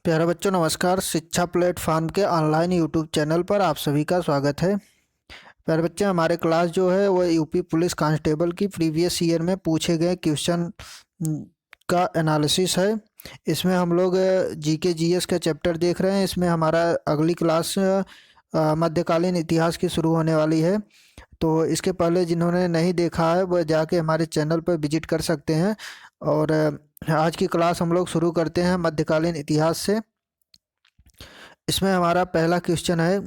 प्यारे बच्चों नमस्कार। शिक्षा प्लेटफॉर्म के ऑनलाइन यूट्यूब चैनल पर आप सभी का स्वागत है। प्यारे बच्चे, हमारे क्लास जो है वो यूपी पुलिस कांस्टेबल की प्रीवियस ईयर में पूछे गए क्वेश्चन का एनालिसिस है। इसमें हम लोग जीके जीएस का चैप्टर देख रहे हैं। इसमें हमारा अगली क्लास मध्यकालीन इतिहास की शुरू होने वाली है। तो इसके पहले जिन्होंने नहीं देखा है वह जाके हमारे चैनल पर विजिट कर सकते हैं। और आज की क्लास हम लोग शुरू करते हैं मध्यकालीन इतिहास से। इसमें हमारा पहला क्वेश्चन है,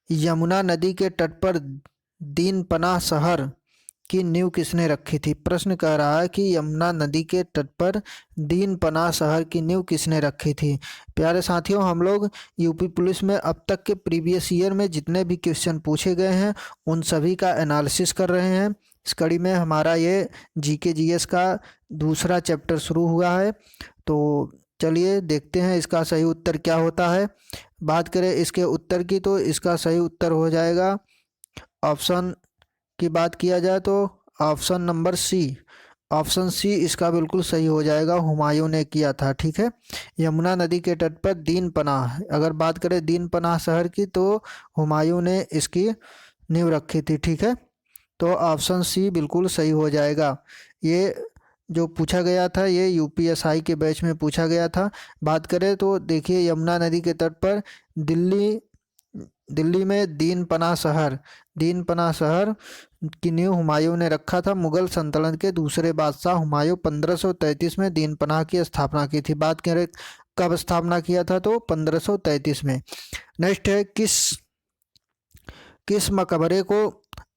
यमुना नदी के तट पर दीन पनाह शहर की नींव किसने रखी थी। प्रश्न कह रहा है कि यमुना नदी के तट पर दीन पनाह शहर की नींव किसने रखी थी। प्यारे साथियों, हम लोग यूपी पुलिस में अब तक के प्रीवियस ईयर में जितने भी क्वेश्चन पूछे गए हैं उन सभी का एनालिसिस कर रहे हैं। इस कड़ी में हमारा ये जीके जीएस का दूसरा चैप्टर शुरू हुआ है। तो चलिए देखते हैं इसका सही उत्तर क्या होता है। बात करें इसके उत्तर की तो इसका सही उत्तर हो जाएगा, ऑप्शन की बात किया जाए तो option number C. Option C इसका बिल्कुल सही हो जाएगा, हुमायूं ने किया था। ठीक है, यमुना नदी के तट पर दीन पनाह, अगर बात करें दीन पनाह शहर की तो हुमायूं ने इसकी नींव रखी थी। ठीक है, तो ऑप्शन सी बिल्कुल सही हो जाएगा। ये जो पूछा गया था ये यूपीएसआई के बैच में पूछा गया था। बात करें तो देखिए, यमुना नदी के तट पर दिल्ली दिल्ली में दीन पनाह शहर की नींव हुमायूं ने रखा था। मुगल सल्तनत के दूसरे बादशाह हुमायूं 1533 में दीन पनाह की स्थापना की थी। बात करें कब स्थापना किया था तो 1533 में। नेक्स्ट है, किस मकबरे को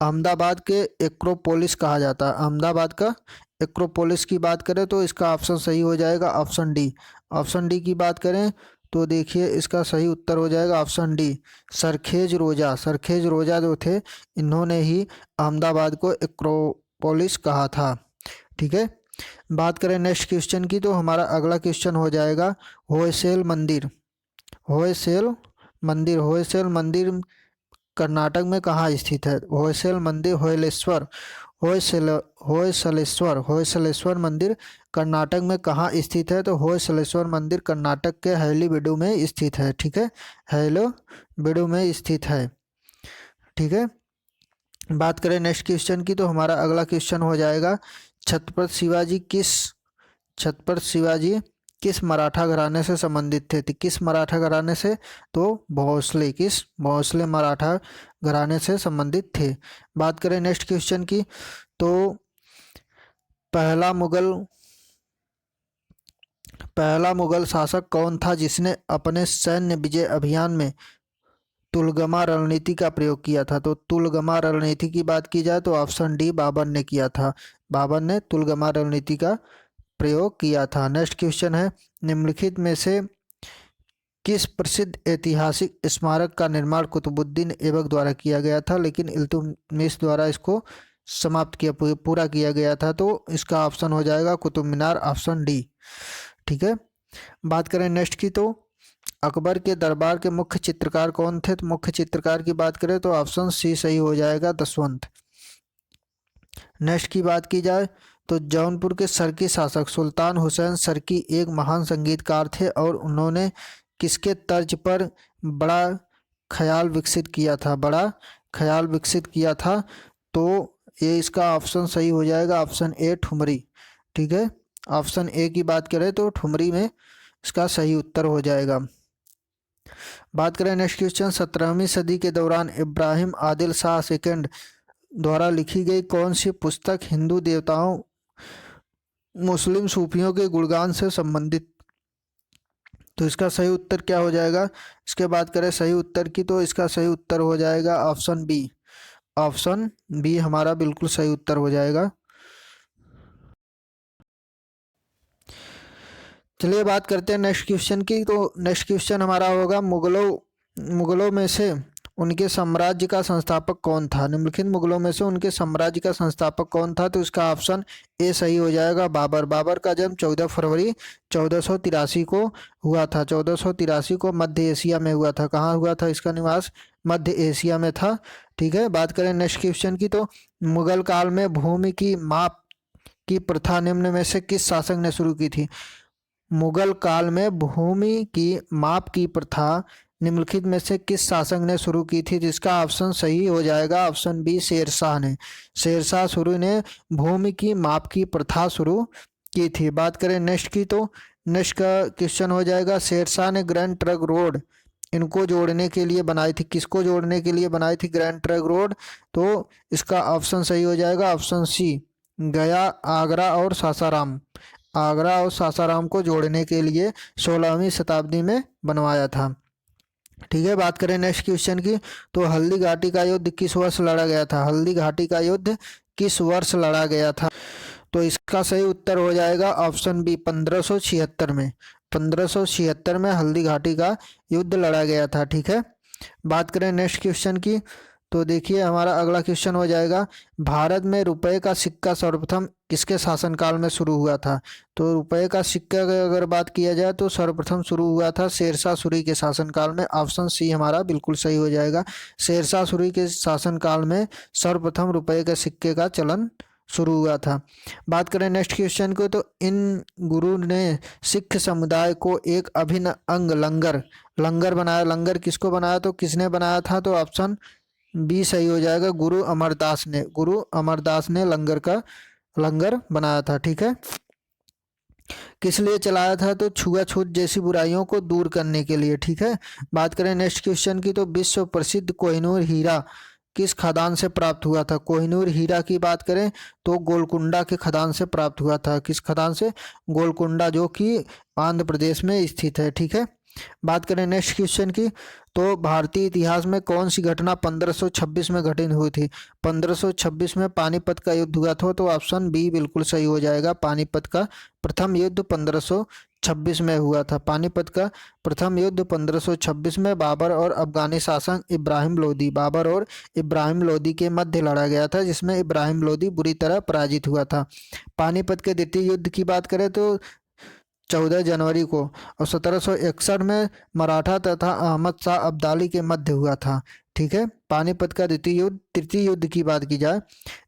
अहमदाबाद के एक्रोपोलिस कहा जाता है। अहमदाबाद का एक्रोपोलिस की बात करें तो इसका ऑप्शन सही हो जाएगा, ऑप्शन डी। ऑप्शन डी की बात करें तो देखिए इसका सही उत्तर हो जाएगा ऑप्शन डी, सरखेज रोजा जो थे इन्होंने ही अहमदाबाद को एक्रोपोलिस कहा था। ठीक है, बात करें नेक्स्ट क्वेश्चन की तो हमारा अगला क्वेश्चन हो जाएगा, होयसेल मंदिर। होयसेल मंदिर कर्नाटक में कहाँ स्थित है। होयसलेश्वर मंदिर कर्नाटक में कहाँ स्थित है तो होयसलेश्वर मंदिर कर्नाटक के हैलीबीडु में स्थित है। ठीक है, हैलीबीडु में स्थित है। ठीक है, बात करें नेक्स्ट क्वेश्चन की तो हमारा अगला क्वेश्चन हो जाएगा, छत्रपति शिवाजी किस मराठा घराने से संबंधित थे। किस मराठा घराने से तो भोसले मराठा घराने से संबंधित थे। बात करें नेक्स्ट क्वेश्चन की तो पहला मुगल शासक कौन था जिसने अपने सैन्य विजय अभियान में तुलगमा रणनीति का प्रयोग किया था। तो तुलगमा रणनीति की बात की जाए तो ऑप्शन डी, बाबर ने किया था। बाबर ने तुलगमा रणनीति का प्रयोग किया था। नेक्स्ट क्वेश्चन है, निम्नलिखित में से किस प्रसिद्ध ऐतिहासिक स्मारक का निर्माण कुतुबुद्दीन ऐबक द्वारा किया गया था लेकिन इल्तुतमिश द्वारा इसको समाप्त किया, पूरा किया गया था। तो इसका ऑप्शन हो जाएगा कुतुब मीनार, ऑप्शन डी। ठीक है, बात करें नेक्स्ट की तो अकबर के दरबार के मुख्य चित्रकार कौन थे। तो मुख्य चित्रकार की बात करें तो ऑप्शन सी सही हो जाएगा, दशवंत। नेक्स्ट की बात की जाए तो जौनपुर के सरकी शासक सुल्तान हुसैन सरकी एक महान संगीतकार थे और उन्होंने किसके तर्ज पर बड़ा ख्याल विकसित किया था। तो ये इसका ऑप्शन सही हो जाएगा, ऑप्शन ए, ठुमरी। ठीक है, ऑप्शन ए की बात करें तो ठुमरी में इसका सही उत्तर हो जाएगा। बात करें नेक्स्ट क्वेश्चन, 17वीं सदी के दौरान इब्राहिम आदिल शाह सेकंड द्वारा लिखी गई कौन सी पुस्तक हिंदू देवताओं मुस्लिम सूफियों के गुणगान से संबंधित। तो इसका सही उत्तर क्या हो जाएगा। इसके बात करें सही उत्तर की तो इसका सही उत्तर हो जाएगा ऑप्शन बी। ऑप्शन बी हमारा बिल्कुल सही उत्तर हो जाएगा। चलिए बात करते हैं नेक्स्ट क्वेश्चन की। तो नेक्स्ट क्वेश्चन हमारा होगा, मुगलों में से उनके साम्राज्य का संस्थापक कौन था। निम्नलिखित मुगलों में से उनके साम्राज्य का संस्थापक कौन था। तो इसका ऑप्शन ए सही हो जाएगा, बाबर। बाबर का जन्म 14 फरवरी 1483 को हुआ था। 1483 को मध्य एशिया में हुआ था। कहाँ हुआ था इसका निवास, मध्य एशिया में था। ठीक है, बात करें नेक्स्ट क्वेश्चन की तो मुगल काल में भूमि की माप की प्रथा निम्न में से किस शासक ने शुरू की थी। मुगल काल में भूमि की माप की प्रथा निम्नलिखित में से किस शासक ने शुरू की थी? जिसका ऑप्शन सही हो जाएगा ऑप्शन बी, शेरशाह ने। शेरशाह सूरी ने भूमि की माप की प्रथा शुरू की थी। बात करें नेक्स्ट की, तो नेक्स्ट का क्वेश्चन हो जाएगा, शेरशाह ने ग्रैंड ट्रंक रोड इनको जोड़ने के लिए बनाई थी? किसको जोड़ने के लिए बनाई थी ग्रैंड ट्रंक रोड? तो इसका ऑप्शन सही हो जाएगा ऑप्शन सी, गया, आगरा और सासाराम। आगरा और सासाराम को जोड़ने के लिए 16वीं शताब्दी में बनवाया था। ठीक है, बात करें नेक्स्ट क्वेश्चन की, तो हल्दी घाटी का युद्ध किस वर्ष लड़ा गया था? हल्दी घाटी का युद्ध किस वर्ष लड़ा गया था? तो इसका सही उत्तर हो जाएगा ऑप्शन बी, 1576 में। 1576 में हल्दी घाटी का युद्ध लड़ा गया था। ठीक है, बात करें नेक्स्ट क्वेश्चन की, तो देखिए हमारा अगला क्वेश्चन हो जाएगा, भारत में रुपए का सिक्का सर्वप्रथम किसके शासनकाल में शुरू हुआ था? तो रुपए का सिक्का की अगर बात किया जाए तो सर्वप्रथम शुरू हुआ था शेरशाह सूरी के शासनकाल में। ऑप्शन सी हमारा बिल्कुल सही हो जाएगा। शेरशाह सूरी के शासनकाल में सर्वप्रथम रुपए के सिक्के का चलन शुरू हुआ था। बात करें नेक्स्ट क्वेश्चन को, तो इन गुरु ने सिख समुदाय को एक अभिन्न अंग लंगर लंगर बनाया। लंगर किसको बनाया? तो किसने बनाया था? तो ऑप्शन बी सही हो जाएगा, गुरु अमरदास ने। गुरु अमरदास ने लंगर बनाया था। ठीक है, किस लिए चलाया था? तो छुआछूत जैसी बुराइयों को दूर करने के लिए। ठीक है, बात करें नेक्स्ट क्वेश्चन की, तो विश्व प्रसिद्ध कोहिनूर हीरा किस खदान से प्राप्त हुआ था? कोहिनूर हीरा की बात करें तो गोलकुंडा के खदान से प्राप्त हुआ था। किस खदान से? गोलकुंडा, जो कि आंध्र प्रदेश में स्थित है। ठीक है, बात करें नेक्स्ट क्वेश्चन की, तो भारतीय इतिहास में कौन सी घटना 1526 में घटित हुई थी? 1526 में पानीपत का युद्ध हुआ था। तो ऑप्शन बी बिल्कुल सही हो जाएगा, पानीपत का प्रथम युद्ध 1526 में हुआ था। पानीपत का प्रथम युद्ध 1526 में बाबर और अफगानी शासक बाबर और इब्राहिम लोदी के मध्य लड़ा गया था, जिसमें इब्राहिम लोदी बुरी तरह पराजित हुआ था। पानीपत के द्वितीय युद्ध की बात करें तो 14 जनवरी को और 1761 में मराठा तथा अहमद शाह अब्दाली के मध्य हुआ था। ठीक है, पानीपत का तृतीय युद्ध की बात की जाए,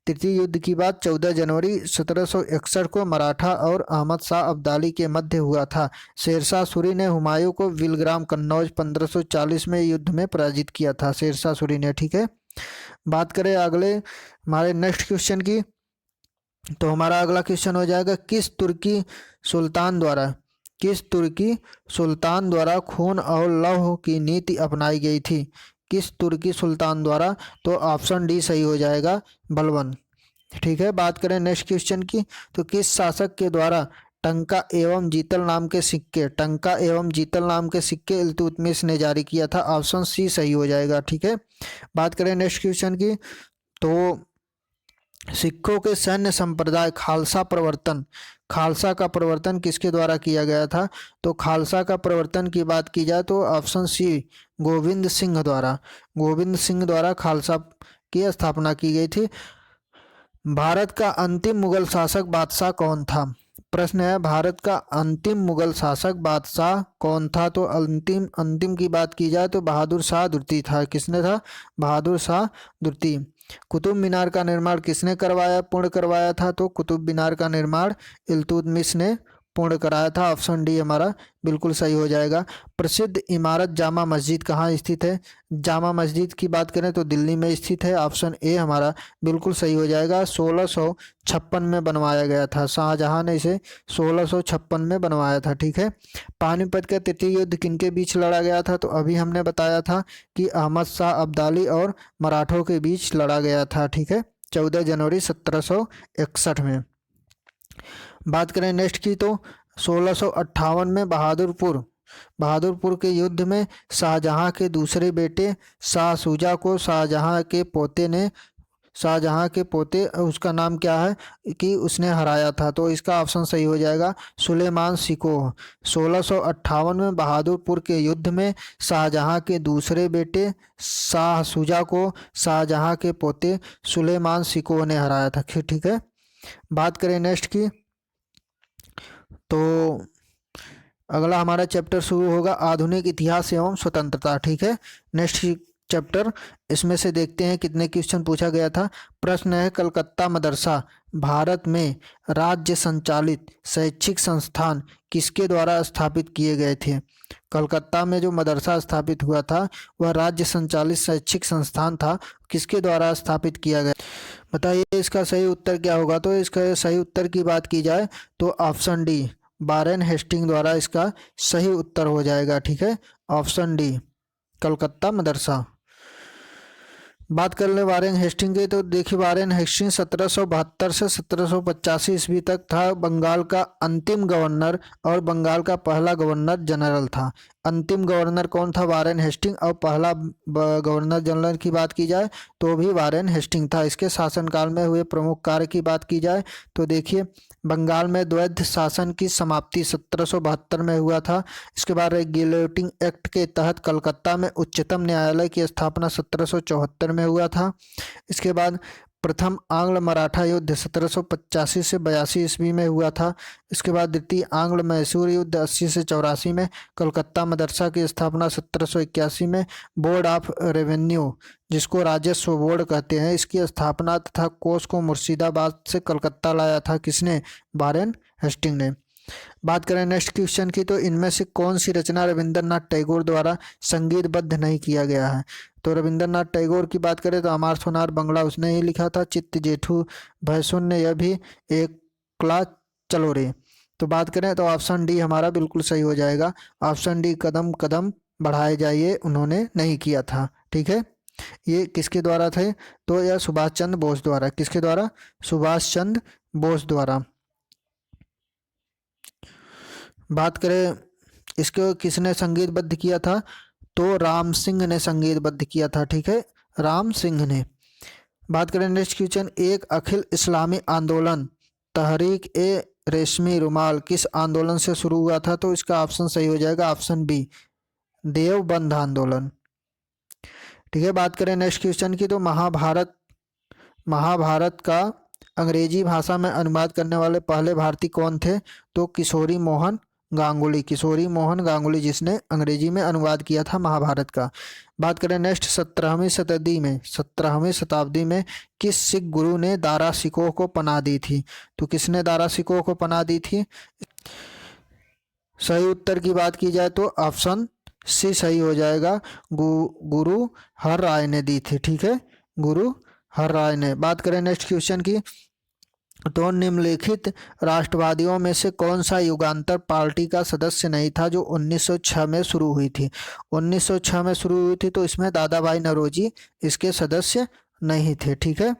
तृतीय युद्ध की बात 14 जनवरी 1761 को मराठा और अहमद शाह अब्दाली के मध्य हुआ था। शेरशाह सूरी ने हुमायूं को विलग्राम कन्नौज 1540 में युद्ध में पराजित किया था, शेरशाह सूरी ने। ठीक है, बात करें अगले हमारे नेक्स्ट क्वेश्चन की, तो हमारा अगला क्वेश्चन हो जाएगा, किस तुर्की सुल्तान द्वारा खून और लौह की नीति अपनाई गई थी? किस तुर्की सुल्तान द्वारा? तो ऑप्शन डी सही हो जाएगा, बलबन। ठीक है, बात करें नेक्स्ट क्वेश्चन की, तो किस शासक के द्वारा टंका एवं जीतल नाम के सिक्के इल्तुतमिश ने जारी किया था? ऑप्शन सी सही हो जाएगा। ठीक है, बात करें नेक्स्ट क्वेश्चन की, तो सिखों के सैन्य संप्रदाय खालसा का प्रवर्तन किसके द्वारा किया गया था? तो खालसा का प्रवर्तन की बात की जाए तो ऑप्शन सी, गोविंद सिंह द्वारा खालसा की स्थापना की गई थी। भारत का अंतिम मुगल शासक बादशाह कौन था? प्रश्न है, भारत का अंतिम मुगल शासक बादशाह कौन था? तो अंतिम की बात की जाए तो बहादुर शाह दुर्ती था। किसने था? बहादुर शाह दुर्ती। कुतुब मीनार का निर्माण किसने पूर्ण करवाया था? तो कुतुब मीनार का निर्माण इल्तुतमिश ने पूर्ण कराया था। ऑप्शन डी हमारा बिल्कुल सही हो जाएगा। प्रसिद्ध इमारत जामा मस्जिद कहाँ स्थित है? जामा मस्जिद की बात करें तो दिल्ली में स्थित है। ऑप्शन ए हमारा बिल्कुल सही हो जाएगा। 1656 में बनवाया गया था, शाहजहां ने इसे 1656 में बनवाया था। ठीक है, पानीपत का तृतीय युद्ध किनके बीच लड़ा गया था? तो अभी हमने बताया था कि अहमद शाह अब्दाली और मराठों के बीच लड़ा गया था। ठीक है, 14 जनवरी 1761 में। बात करें नेक्स्ट की, तो 1658 में बहादुरपुर के युद्ध में शाहजहां के दूसरे बेटे शाह शुजा को शाहजहां के पोते उसका नाम क्या है कि उसने हराया था? तो इसका ऑप्शन सही हो जाएगा, सुलेमान शिकोह। 1658 में बहादुरपुर के युद्ध में शाहजहां के दूसरे बेटे शाह शुजा को शाहजहां के पोते सुलेमान शिकोह ने हराया था। ठीक है, बात करें नेक्स्ट की, तो अगला हमारा चैप्टर शुरू होगा आधुनिक इतिहास एवं स्वतंत्रता। ठीक है, नेक्स्ट चैप्टर। इसमें से देखते हैं कितने क्वेश्चन पूछा गया था। प्रश्न है, कलकत्ता मदरसा भारत में राज्य संचालित शैक्षिक संस्थान किसके द्वारा स्थापित किए गए थे। कलकत्ता में जो मदरसा स्थापित हुआ था वह राज्य संचालित शैक्षिक संस्थान था, किसके द्वारा स्थापित किया गया। बताइए इसका सही उत्तर क्या होगा। तो इसका सही उत्तर की बात की जाए तो ऑप्शन डी, वारेन हेस्टिंग द्वारा इसका सही उत्तर हो जाएगा। ठीक है, ऑप्शन डी, कलकत्ता मदरसा। बात कर ले वारेन हेस्टिंग की, तो देखिए वारेन हेस्टिंग 1772 से 1785 ईस्वी तक था बंगाल का अंतिम गवर्नर और बंगाल का पहला गवर्नर जनरल था। अंतिम गवर्नर कौन था, वारेन हेस्टिंग, और पहला गवर्नर जनरल की बात की जाए तो भी वारेन हेस्टिंग था। इसके शासनकाल में हुए प्रमुख कार्य की बात की जाए तो देखिए बंगाल में द्वैध शासन की समाप्ति 1772 में हुआ था। इसके बाद रेगुलेटिंग एक्ट के तहत कलकत्ता में उच्चतम न्यायालय की स्थापना 1774 में हुआ था। इसके बाद प्रथम आंग्ल मराठा युद्ध 1785 से 82 ईस्वी में हुआ था। इसके बाद द्वितीय आंग्ल मैसूर युद्ध 80 से 84 में। कलकत्ता मदरसा की स्थापना 1781 में। बोर्ड ऑफ रेवेन्यू, जिसको राजस्व बोर्ड कहते हैं, इसकी स्थापना तथा कोष को मुर्शिदाबाद से कलकत्ता लाया था किसने, वारेन हेस्टिंग ने। बात करें नेक्स्ट क्वेश्चन की, तो इनमें से कौन सी रचना रविंद्रनाथ टैगोर द्वारा संगीतबद्ध नहीं किया गया है। तो रविंद्रनाथ टैगोर की बात करें तो अमार सोनार बंगला उसने ही लिखा था। चित्त जेठू भैंसुन्य, यह भी एक क्ला चलो रे। तो बात करें तो ऑप्शन डी हमारा बिल्कुल सही हो जाएगा। ऑप्शन डी, कदम कदम बढ़ाए जाइए, उन्होंने नहीं किया था। ठीक है, ये किसके द्वारा थे, तो यह सुभाष चंद्र बोस द्वारा। किसके द्वारा, सुभाष चंद्र बोस द्वारा। बात करें इसको किसने संगीतबद्ध किया था, तो राम सिंह ने संगीतबद्ध किया था। ठीक है, राम सिंह ने। बात करें नेक्स्ट क्वेश्चन, एक अखिल इस्लामी आंदोलन तहरीक ए रेशमी रुमाल किस आंदोलन से शुरू हुआ था। तो इसका ऑप्शन सही हो जाएगा, ऑप्शन बी, देवबंद आंदोलन। ठीक है, बात करें नेक्स्ट क्वेश्चन की, तो महाभारत का अंग्रेजी भाषा में अनुवाद करने वाले पहले भारतीय कौन थे। तो किशोरी मोहन गांगुली, किशोरी मोहन गांगुली, जिसने अंग्रेजी में अनुवाद किया था महाभारत का। बात करें नेक्स्ट, 17वीं शताब्दी में किस सिख गुरु ने दारा सिकोह को पनाह दी थी। तो किसने दारा सिकोह को पनाह दी थी। सही उत्तर की बात की जाए तो ऑप्शन सी सही हो जाएगा, गुरु हर राय ने दी थी। ठीक है, गुरु हर राय ने। बात करें नेक्स्ट क्वेश्चन की, तो निम्नलिखित राष्ट्रवादियों में से कौन सा युगांतर पार्टी का सदस्य नहीं था जो 1906 में शुरू हुई थी। 1906 में शुरू हुई थी, तो इसमें दादा भाई नौरोजी इसके सदस्य नहीं थे। ठीक है,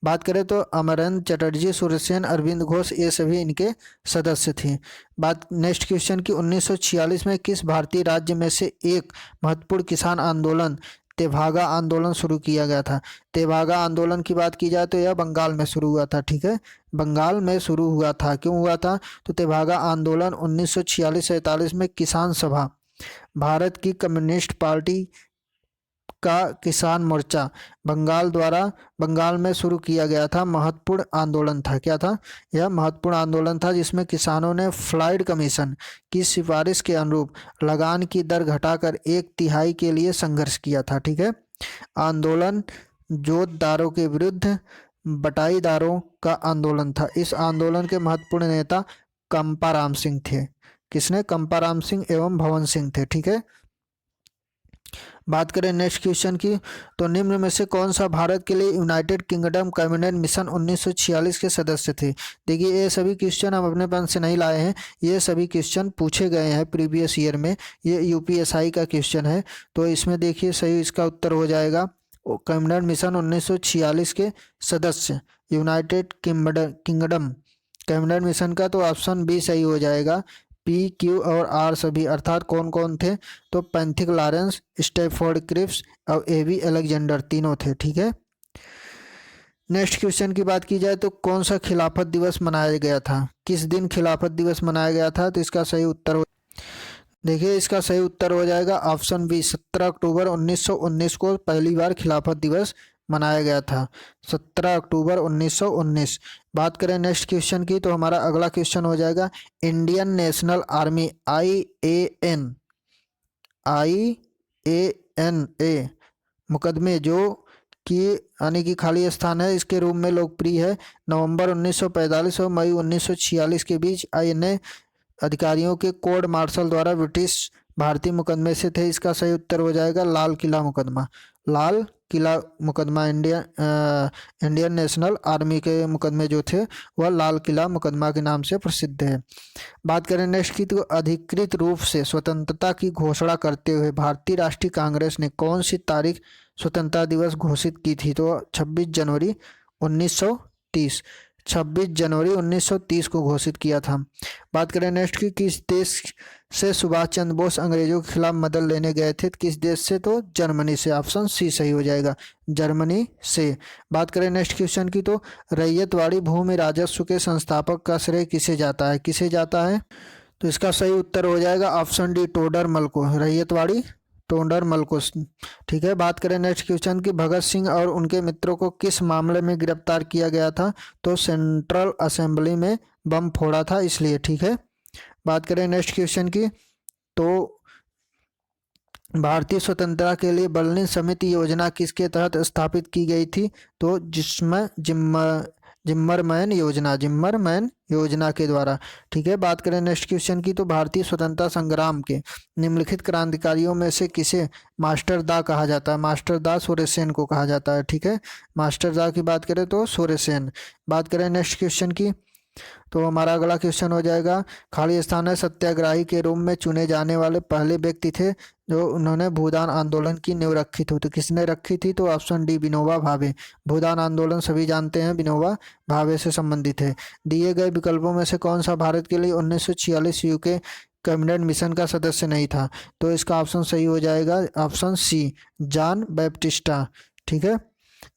बात करें तो अमरेंद्र चटर्जी, सूर्यसेन, अरविंद घोष, ये सभी इनके सदस्य थे। बात नेक्स्ट क्वेश्चन की, 1946 में किस भारतीय राज्य में से एक महत्वपूर्ण किसान आंदोलन तेभागा आंदोलन शुरू किया गया था। तेभागा आंदोलन की बात की जाए तो यह बंगाल में शुरू हुआ था। ठीक है, बंगाल में शुरू हुआ था। क्यों हुआ था, तो तेभागा आंदोलन 1946-47 में किसान सभा, भारत की कम्युनिस्ट पार्टी का किसान मोर्चा बंगाल द्वारा बंगाल में शुरू किया गया था। महत्वपूर्ण आंदोलन था। क्या था, यह महत्वपूर्ण आंदोलन था जिसमें किसानों ने फ्लाइड कमीशन की सिफारिश के अनुरूप लगान की दर घटाकर 1/3 के लिए संघर्ष किया था। ठीक है, आंदोलन जोतदारों के विरुद्ध बटाईदारों का आंदोलन था। इस आंदोलन के महत्वपूर्ण नेता कंपाराम सिंह थे। किसने, कंपाराम सिंह एवं भवन सिंह थे। ठीक है, बात करें नेक्स्ट क्वेश्चन की, तो निम्न में से कौन सा भारत के लिए यूनाइटेड किंगडम कैबिनेट मिशन 1946 के सदस्य थे। देखिए ये सभी क्वेश्चन हम अपने पास से नहीं लाए हैं, ये सभी क्वेश्चन पूछे गए हैं प्रीवियस ईयर में। ये यूपीएसआई का क्वेश्चन है, तो इसमें देखिए सही इसका उत्तर हो जाएगा कैबिनेट मिशन 1946 के सदस्य यूनाइटेड किंगडम कैबिनेट मिशन का, तो ऑप्शन बी सही हो जाएगा। पी, क्यू और आर सभी, अर्थात कौन कौन थे, तो पैंथिक लॉरेंस, स्टैफोर्ड क्रिप्स और एवी अलेक्जेंडर, तीनों थे। ठीक है, नेक्स्ट क्वेश्चन की बात की जाए तो कौन सा खिलाफत दिवस मनाया गया था, किस दिन खिलाफत दिवस मनाया गया था। तो इसका सही उत्तर हो, देखिए इसका सही उत्तर हो जाएगा ऑप्शन बी, 17 अक्टूबर 1919 को पहली बार खिलाफत दिवस मनाया गया था। 17 अक्टूबर 1919। बात करें नेक्स्ट क्वेश्चन की, तो हमारा अगला क्वेश्चन हो जाएगा इंडियन नेशनल आर्मी IANA मुकदमे जो कि यानी कि खाली स्थान है इसके रूप में लोकप्रिय है। नवंबर 1945 और मई 1946 के बीच आईएनए अधिकारियों के कोर्ट मार्शल द्वारा ब्रिटिश भारतीय मुकदमे से थे। इसका सही उत्तर हो जाएगा लाल किला मुकदमा। लाल किला मुकदमा इंडियन नेशनल आर्मी के मुकदमे जो थे वह लाल किला मुकदमा के नाम से प्रसिद्ध है। बात करें नेक्स्ट की, तो अधिकृत रूप से स्वतंत्रता की घोषणा करते हुए भारतीय राष्ट्रीय कांग्रेस ने कौन सी तारीख स्वतंत्रता दिवस घोषित की थी? तो 26 जनवरी 1930। 26 जनवरी 1930 को घोषित किया था। बात करें नेक्स्ट की, किस देश से सुभाष चंद्र बोस अंग्रेजों के खिलाफ मदद लेने गए थे? किस देश से? तो जर्मनी से। ऑप्शन सी सही हो जाएगा, जर्मनी से। बात करें नेक्स्ट क्वेश्चन की, तो रैयतवाड़ी भूमि राजस्व के संस्थापक का श्रेय किसे जाता है? किसे जाता है? तो इसका सही उत्तर हो जाएगा ऑप्शन डी, टोडरमल को। रैयतवाड़ी टोडरमल को। ठीक है। बात करें नेक्स्ट क्वेश्चन की, भगत सिंह और उनके मित्रों को किस मामले में गिरफ्तार किया गया था? तो सेंट्रल असेंबली में बम फोड़ा था इसलिए। ठीक है। बात करें नेक्स्ट क्वेश्चन की, तो भारतीय स्वतंत्रता के लिए बर्लिन समिति योजना किसके तहत स्थापित की गई थी? तो जिसमें जिम्मरमैन योजना के द्वारा। ठीक है। बात करें नेक्स्ट क्वेश्चन की, तो भारतीय स्वतंत्रता संग्राम के निम्नलिखित क्रांतिकारियों में से किसे मास्टर दा कहा जाता है? मास्टर दा सोरेसेन को कहा जाता है। ठीक है। मास्टर दा की बात करें तो सोरेसेन। बात करें नेक्स्ट क्वेश्चन की, तो हमारा अगला क्वेश्चन हो जाएगा, खाली स्थान है सत्याग्रही के रूप में चुने जाने वाले पहले व्यक्ति थे जो उन्होंने भूदान आंदोलन की नींव रखी थी। तो किसने रखी थी? तो ऑप्शन डी, विनोबा भावे। भूदान आंदोलन सभी जानते हैं विनोबा भावे से संबंधित है। दिए गए विकल्पों में से कौन सा भारत के लिए 1946 यूके कैबिनेट मिशन का सदस्य नहीं था? तो इसका ऑप्शन सही हो जाएगा ऑप्शन सी, जॉन बैप्टिस्टा। ठीक है।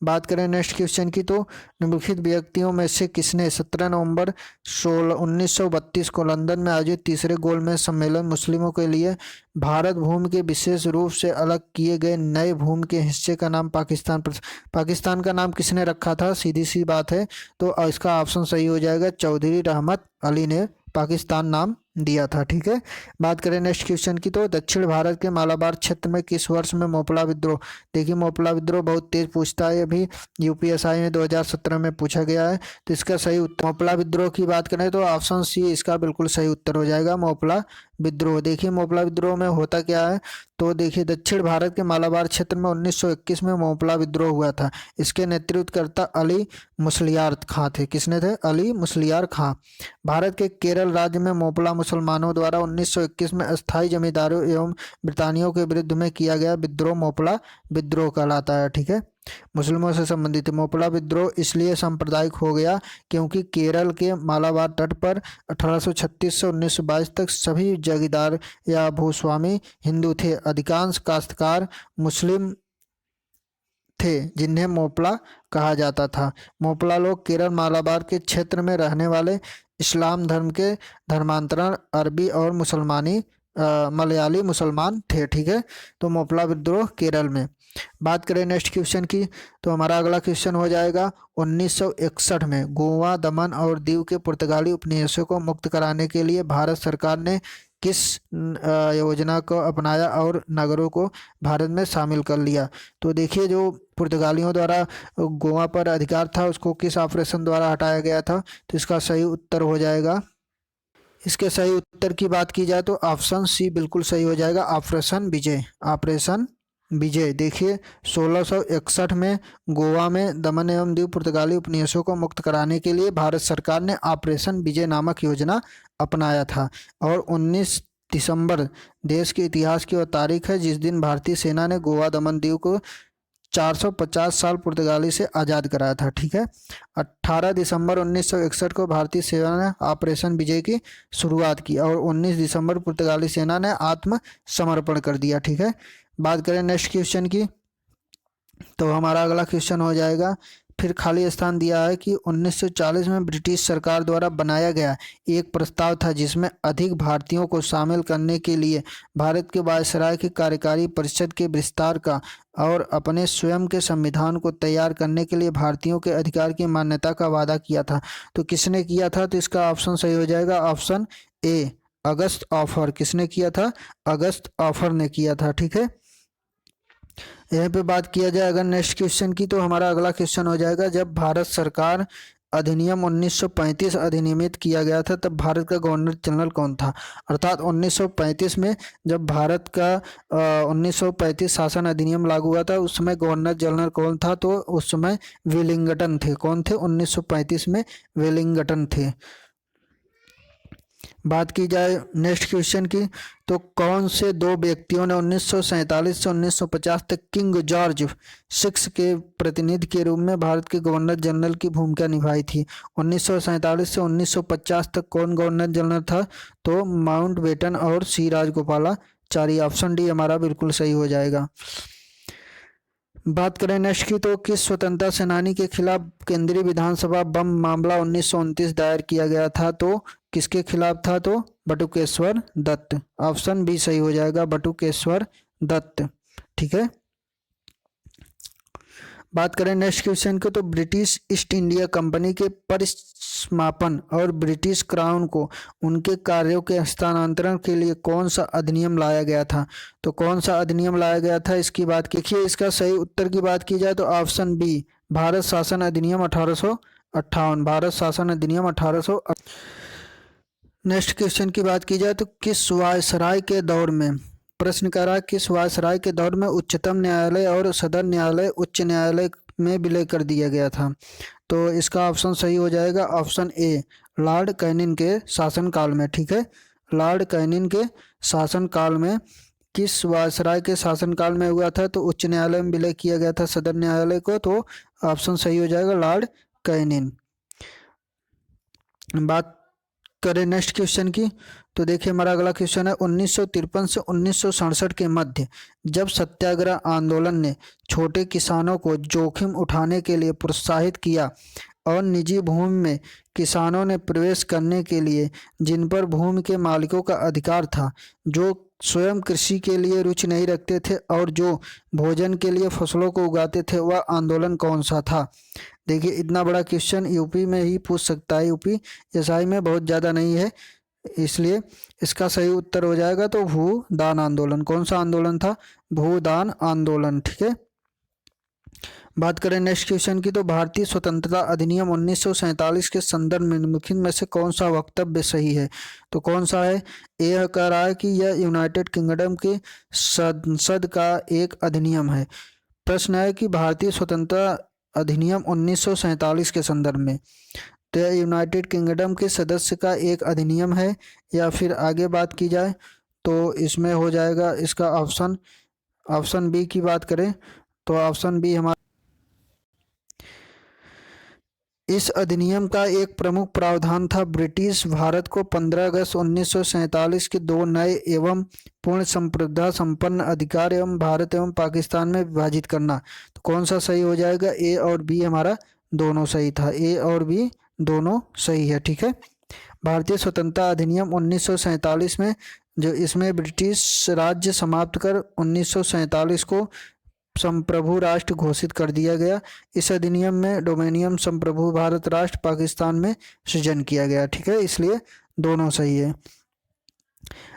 बात करें नेक्स्ट क्वेश्चन की, तो निम्नलिखित व्यक्तियों में से किसने 17 नवंबर 1932 को लंदन में आयोजित तीसरे गोलमेज सम्मेलन मुस्लिमों के लिए भारत भूमि के विशेष रूप से अलग किए गए नए भूमि के हिस्से का नाम पाकिस्तान का नाम किसने रखा था? सीधी सी बात है। तो इसका ऑप्शन सही हो जाएगा, चौधरी रहमत अली ने पाकिस्तान नाम दिया था। ठीक है। बात करें नेक्स्ट क्वेश्चन की, तो दक्षिण भारत के मालाबार क्षेत्र में किस वर्ष में मोपला विद्रोह? देखिए मोपला विद्रोह बहुत तेज पूछता है, अभी यूपीएसआई में 2017 में पूछा गया है। तो इसका सही उत्तर, मोपला विद्रोह की बात करें तो ऑप्शन सी इसका बिल्कुल सही उत्तर हो जाएगा, मोपला विद्रोह। देखिए मोपला विद्रोह में होता क्या है, तो देखिए दक्षिण भारत के मालाबार क्षेत्र में 1921 में मोपला विद्रोह हुआ था। इसके नेतृत्वकर्ता अली मुसलियार खां थे। किसने थे? अली मुसलियार खां। भारत के केरल राज्य में मोपला मुसलमानों द्वारा 1921 में अस्थायी जमींदारों एवं ब्रितानियों के विरुद्ध में किया गया विद्रोह मोपला विद्रोह कहलाता है। ठीक है। मुस्लिमों से संबंधित मोपला विद्रोह इसलिए सांप्रदायिक हो गया क्योंकि केरल के मालाबार तट पर 1836 से 1922 तक सभी जगीदार या भूस्वामी हिंदू थे। अधिकांश काश्तकार मुस्लिम थे जिन्हें मोपला कहा जाता था। मोपला लोग केरल मालाबार के क्षेत्र में रहने वाले इस्लाम धर्म के धर्मांतरण अरबी और मलयाली मुसलमान थे। ठीक है। तो मोपला विद्रोह केरल में। बात करें नेक्स्ट क्वेश्चन की, तो हमारा अगला क्वेश्चन हो जाएगा, 1961 में गोवा, दमन और दीव के पुर्तगाली उपनिवेशों को मुक्त कराने के लिए भारत सरकार ने किस योजना को अपनाया और नगरों को भारत में शामिल कर लिया? तो देखिए जो पुर्तगालियों द्वारा गोवा पर अधिकार था उसको किस ऑपरेशन द्वारा हटाया गया था? तो इसका सही उत्तर हो जाएगा, इसके सही उत्तर की बात की जाए तो ऑप्शन सी बिल्कुल सही हो जाएगा, ऑपरेशन विजय। ऑपरेशन विजय। देखिए 1661 में गोवा में दमन एवं दीव पुर्तगाली उपनिवेशों को मुक्त कराने के लिए भारत सरकार ने ऑपरेशन विजय नामक योजना अपनाया था। और 19 दिसंबर देश के इतिहास की वह तारीख है जिस दिन भारतीय सेना ने गोवा, दमन, दीव को 450 साल पुर्तगाली से आज़ाद कराया था। ठीक है। 18 दिसंबर 1961 को भारतीय सेना ने ऑपरेशन विजय की शुरुआत की और 19 दिसंबर पुर्तगाली सेना ने आत्मसमर्पण कर दिया। ठीक है। बात करें नेक्स्ट क्वेश्चन की, तो हमारा अगला क्वेश्चन हो जाएगा, फिर खाली स्थान दिया है कि 1940 में ब्रिटिश सरकार द्वारा बनाया गया एक प्रस्ताव था जिसमें अधिक भारतीयों को शामिल करने के लिए भारत के वायसराय की कार्यकारी परिषद के विस्तार का और अपने स्वयं के संविधान को तैयार करने के लिए भारतीयों के अधिकार की मान्यता का वादा किया था। तो किसने किया था? तो इसका ऑप्शन सही हो जाएगा, ऑप्शन ए, अगस्त ऑफर। किसने किया था? अगस्त ऑफर ने किया था। ठीक है। यहाँ पे बात किया जाए अगर नेक्स्ट क्वेश्चन की, तो हमारा अगला क्वेश्चन हो जाएगा, जब भारत सरकार अधिनियम 1935 अधिनियमित किया गया था तब भारत का गवर्नर जनरल कौन था। अर्थात 1935 में जब भारत का 1935 शासन अधिनियम लागू हुआ था उस समय गवर्नर जनरल कौन था, तो उस समय वेलिंगटन थे। कौन थे 1935 में? वेलिंगटन थे। बात की जाए नेक्स्ट क्वेश्चन की, तो कौन से दो व्यक्तियों ने 1947 से 1950 तक किंग जॉर्ज सिक्स के प्रतिनिधि के रूप में भारत के गवर्नर जनरल की भूमिका निभाई थी। 1947 से 1950 तक कौन गवर्नर जनरल था? तो माउंटबेटन और सी राजगोपालाचारी। ऑप्शन डी हमारा बिल्कुल सही हो जाएगा। बात करें नेक्स्ट की, तो किस स्वतंत्रता सेनानी के खिलाफ केंद्रीय विधानसभा बम मामला 1929 दायर किया गया था? तो किसके खिलाफ था? तो बटुकेश्वर दत्त। ऑप्शन बी सही हो जाएगा, बटुकेश्वर दत्त। ठीक है। बात करें नेक्स्ट क्वेश्चन को, तो ब्रिटिश ईस्ट इंडिया कंपनी के परिसमापन और ब्रिटिश क्राउन को उनके कार्यों के हस्तांतरण के लिए कौन सा अधिनियम लाया गया था? तो कौन सा अधिनियम लाया गया था इसकी बात देखिए। इसका सही उत्तर की बात की जाए तो ऑप्शन बी, भारत शासन अधिनियम 1858। भारत शासन अधिनियम 1800। नेक्स्ट क्वेश्चन की बात की जाए तो किस वायसराय के दौर में, प्रश्न कर रहा है किस वायसराय के दौर में उच्चतम न्यायालय और सदन न्यायालय उच्च न्यायालय में विलय कर दिया गया था? तो इसका ऑप्शन सही हो जाएगा, ऑप्शन ए, लॉर्ड कैनिंग के शासनकाल में। ठीक है, लॉर्ड कैनिंग के शासनकाल में किस वायसराय के शासनकाल में हुआ था? तो उच्च न्यायालय में विलय किया गया था सदन न्यायालय को। तो ऑप्शन सही हो जाएगा, लॉर्ड कैनिंग। बात करें नेक्स्ट क्वेश्चन की, तो देखिए हमारा अगला क्वेश्चन है 1953 से 1967 के मध्य जब सत्याग्रह आंदोलन ने छोटे किसानों को जोखिम उठाने के लिए प्रोत्साहित किया और निजी भूमि में किसानों ने प्रवेश करने के लिए जिन पर भूमि के मालिकों का अधिकार था, जो स्वयं कृषि के लिए रुचि नहीं रखते थे और जो भोजन के लिए फसलों को उगाते थे, वह आंदोलन कौन सा था? देखिए इतना बड़ा क्वेश्चन यूपी में ही पूछ सकता है, यूपी एसआई में बहुत ज़्यादा नहीं है, इसलिए इसका सही उत्तर हो जाएगा तो भूदान आंदोलन। कौन सा आंदोलन था? भूदान आंदोलन। ठीक है। बात करें नेक्स्ट क्वेश्चन की, तो भारतीय स्वतंत्रता अधिनियम 1947 के संदर्भ में निम्नलिखित में से कौन सा वक्तव्य सही है? तो कौन सा है? यह कह रहा है कि यह यूनाइटेड किंगडम के संसद का एक अधिनियम है। प्रश्न है कि भारतीय स्वतंत्रता अधिनियम 1947 के संदर्भ में, तो यह यूनाइटेड किंगडम के सदस्य का एक अधिनियम है या फिर आगे बात की जाए तो इसमें हो जाएगा इसका ऑप्शन बी की बात करें तो ऑप्शन बी हमारा। इस अधिनियम का एक प्रमुख प्रावधान था ब्रिटिश भारत को 15 अगस्त 1947 के दो नए एवं पूर्ण संप्रभुता संपन्न अधिकार एवं भारत एवं पाकिस्तान में विभाजित करना। तो कौन सा सही हो जाएगा? ए और बी हमारा दोनों सही था, ए और बी दोनों सही है। ठीक है। भारतीय स्वतंत्रता अधिनियम 1947 में जो इसमें ब्रिटिश राज्य समाप्त कर 1947 को संप्रभु राष्ट्र घोषित कर दिया गया। इस अधिनियम में डोमिनियन संप्रभु भारत राष्ट्र पाकिस्तान में सृजन किया गया। ठीक है, इसलिए दोनों सही है।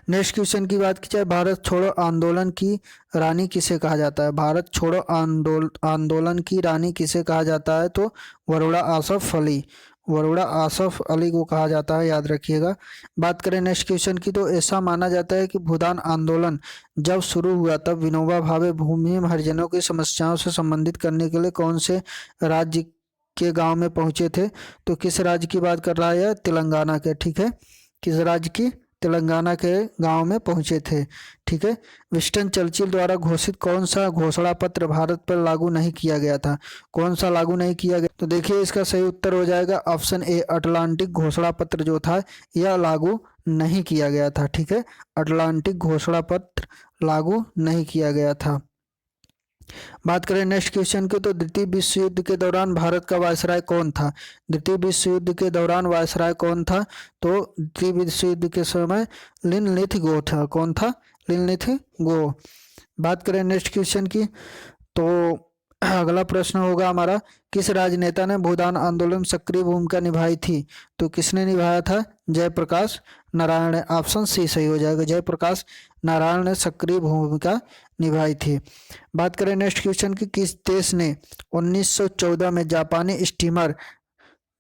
नेक्स्ट क्वेश्चन की बात की जाए, भारत छोड़ो आंदोलन की रानी किसे कहा जाता है? भारत छोड़ो आंदोलन की रानी किसे कहा जाता है? तो वरुणा आसफ अली, वरुणा आसफ अली को कहा जाता है, याद रखिएगा। बात करें नेक्स्ट क्वेश्चन की, तो ऐसा माना जाता है कि भूदान आंदोलन जब शुरू हुआ तब विनोबा भावे भूमिहीन हरिजनों की समस्याओं से संबंधित करने के लिए कौन से राज्य के गांव में पहुंचे थे? तो किस राज्य की बात कर रहा है? तेलंगाना के। ठीक है, किस राज्य की? तेलंगाना के गांव में पहुंचे थे। ठीक है। विंस्टन चर्चिल द्वारा घोषित कौन सा घोषणा पत्र भारत पर लागू नहीं किया गया था? कौन सा लागू नहीं किया गया? तो देखिए इसका सही उत्तर हो जाएगा ऑप्शन ए, अटलांटिक घोषणा पत्र जो था यह लागू नहीं किया गया था। ठीक है, अटलांटिक घोषणा पत्र लागू नहीं किया गया था। बात करें नेक्स्ट क्वेश्चन की, तो द्वितीय विश्व युद्ध के दौरान भारत का वायसराय कौन था? द्वितीय विश्व युद्ध के दौरान वायसराय कौन था? तो द्वितीय विश्व युद्ध के समय लिनलिथगो था। कौन था? लिनलिथगो। बात करें नेक्स्ट क्वेश्चन की, तो अगला प्रश्न होगा हमारा, किस राजनेता ने भूदान आंदोलन में सक्रिय भूमिका निभाई थी? तो किसने निभाया था? जयप्रकाश नारायण है। ऑप्शन सी सही हो जाएगा, जयप्रकाश नारायण ने सक्रिय भूमिका निभाई थी। बात करें नेक्स्ट क्वेश्चन की, किस देश ने 1914 में जापानी स्टीमर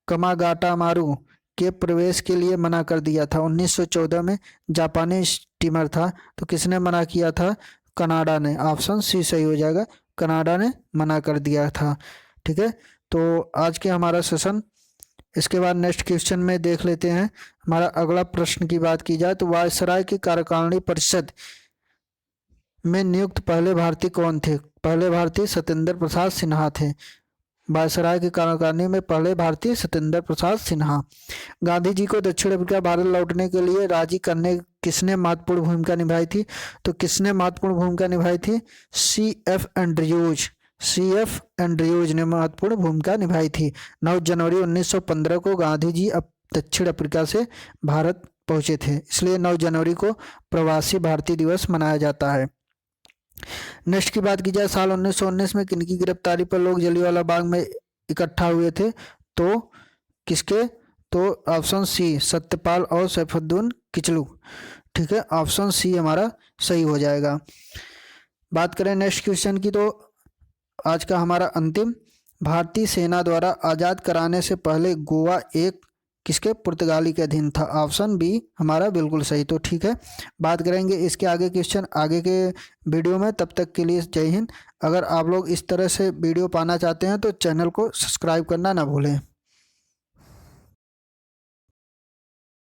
कमागाटामारू के प्रवेश के लिए मना कर दिया था? 1914 में जापानी स्टीमर था, तो किसने मना किया था? कनाडा ने। ऑप्शन सी सही हो जाएगा, कनाडा ने मना कर दिया था। ठीक है, तो आज के हमारा सेशन, इसके बाद नेक्स्ट क्वेश्चन में देख लेते हैं। हमारा अगला प्रश्न की बात की जाए तो वायसराय की कार्यकारिणी परिषद में नियुक्त पहले भारतीय कौन थे? पहले भारतीय सत्येंद्र प्रसाद सिन्हा थे। वायसराय की कार्यकारिणी में पहले भारतीय सत्येंद्र प्रसाद सिन्हा। गांधी जी को दक्षिण अफ्रीका भारत लौटने के लिए राजी करने किसने महत्वपूर्ण भूमिका निभाई थी? तो किसने महत्वपूर्ण भूमिका निभाई थी? C.F. एंड्रयूज। C.F. एंड्रयूज ने महत्वपूर्ण भूमिका निभाई थी। 9 जनवरी 1915 को गांधी जी अब दक्षिण अफ्रीका से भारत पहुंचे थे, इसलिए 9 जनवरी को प्रवासी भारतीय दिवस मनाया जाता है। नेक्स्ट की बात की जाए, साल 1919 में किनकी गिरफ्तारी पर लोग जलियांवाला बाग में इकट्ठा हुए थे? तो किसके? तो ऑप्शन सी सत्यपाल और सैफुद्दीन किचलू। ठीक है, ऑप्शन सी हमारा सही हो जाएगा। बात करें नेक्स्ट क्वेश्चन की, तो आज का हमारा अंतिम, भारतीय सेना द्वारा आज़ाद कराने से पहले गोवा एक किसके? पुर्तगाली के अधीन था। ऑप्शन बी हमारा बिल्कुल सही। तो ठीक है, बात करेंगे इसके आगे क्वेश्चन आगे के वीडियो में। तब तक के लिए जय हिंद। अगर आप लोग इस तरह से वीडियो पाना चाहते हैं तो चैनल को सब्सक्राइब करना ना भूलें।